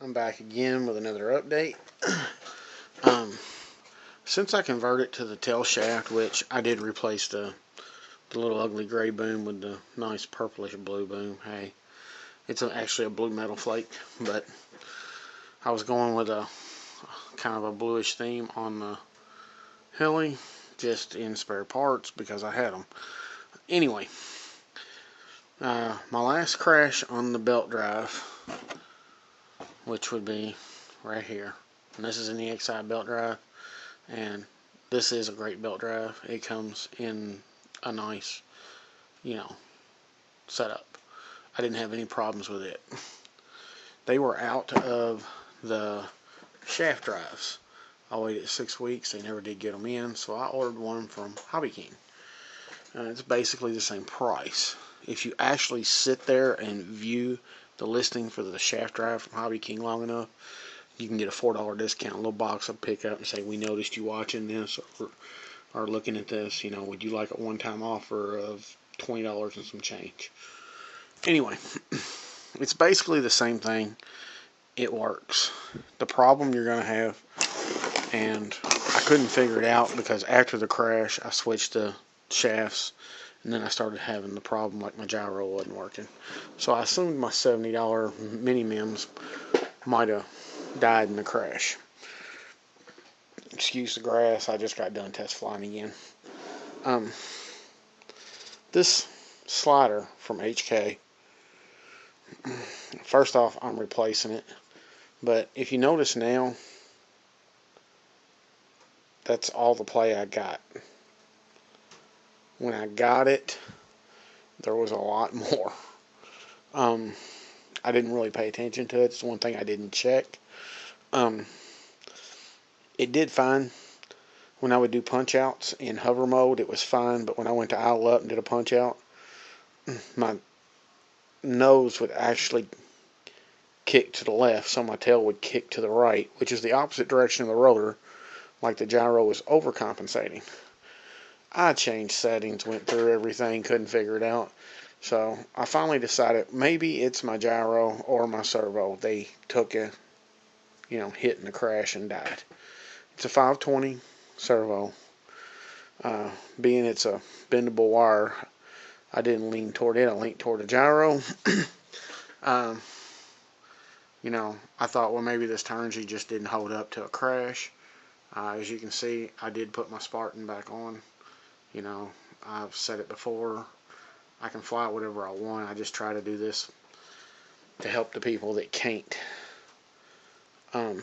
I'm back again with another update. um, since I converted to the tail shaft, which I did replace the little ugly gray boom with the nice purplish blue boom. Hey, it's actually a blue metal flake, but I was going with a kind of a bluish theme on the Heli, just in spare parts because I had them. Anyway, my last crash on the belt drive, which would be right here, and this is an EXI belt drive. And this is a great belt drive. It comes in a nice, you know, setup. I didn't have any problems with it. They were out of the shaft drives. I waited 6 weeks. They never did get them in, so I ordered one from Hobby King. It's basically the same price. If you actually sit there and view the listing for the shaft drive from Hobby King long enough, you can get a $4 discount, a little box of pick up and say, we noticed you watching this or are looking at this, would you like a one-time offer of $20 and some change? Anyway, it's basically the same thing. It works. The problem you're going to have, and I couldn't figure it out because after the crash, I switched the shafts, and then I started having the problem like my gyro wasn't working. So I assumed my $70 mini MIMS might have died in the crash. Excuse the grass, I just got done test flying again. This slider from HK, first off, I'm replacing it. But if you notice now, that's all the play I got. When I got it, there was a lot more. I didn't really pay attention to it. It's one thing I didn't check. It did fine. When I would do punch outs in hover mode, it was fine. But when I went to idle up and did a punch out, my nose would actually kick to the left, so my tail would kick to the right, which is the opposite direction of the rotor, like the gyro was overcompensating. I changed settings, went through everything, couldn't figure it out. So I finally decided maybe it's my gyro or my servo. They took a, hit in the crash and died. It's a 520 servo. Being it's a bendable wire, I didn't lean toward it. I leaned toward the gyro. I thought, well, maybe this turnsy just didn't hold up to a crash. As you can see, I did put my Spartan back on. I've said it before. I can fly whatever I want. I just try to do this to help the people that can't. The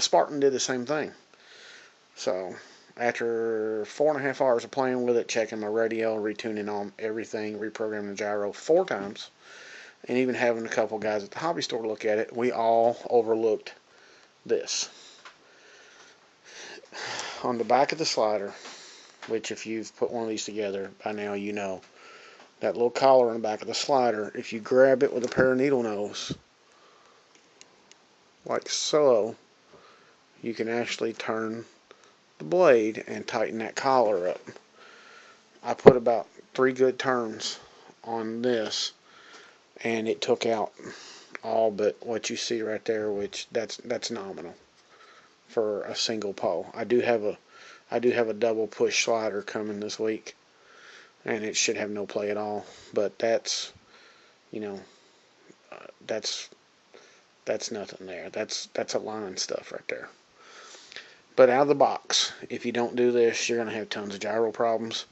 Spartan did the same thing. So after 4.5 hours of playing with it, checking my radio, retuning on everything, reprogramming the gyro 4 times, and even having a couple guys at the hobby store look at it, we all overlooked this. On the back of the slider, which if you've put one of these together by now you know, that little collar on the back of the slider, if you grab it with a pair of needle nose, like so, you can actually turn the blade and tighten that collar up. I put about 3 good turns on this, and it took out all but what you see right there, which that's nominal for a single pole. I do have a double push slider coming this week, and it should have no play at all. But that's that's nothing there. That's a line stuff right there. But out of the box, if you don't do this, you're going to have tons of gyro problems.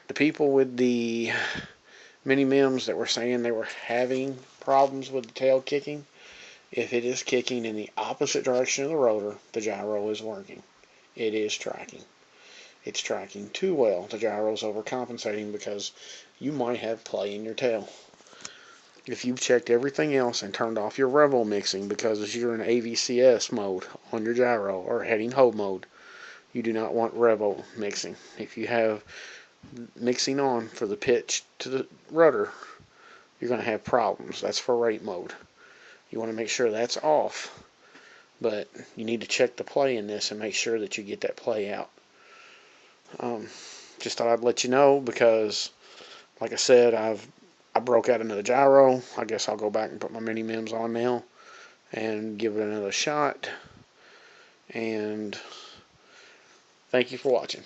The people with the mini MIMS that were saying they were having problems with the tail kicking, if it is kicking in the opposite direction of the rotor, the gyro is working. It is tracking. It's tracking too well. The gyro is overcompensating because you might have play in your tail. If you've checked everything else and turned off your revo mixing because you're in AVCS mode on your gyro or heading ho mode, you do not want revo mixing. If you have mixing on for the pitch to the rudder, you're going to have problems. That's for rate mode. You want to make sure that's off, but you need to check the play in this and make sure that you get that play out. Just thought I'd let you know because, like I said, I broke out another gyro. I guess I'll go back and put my mini MIMS on now and give it another shot. And thank you for watching.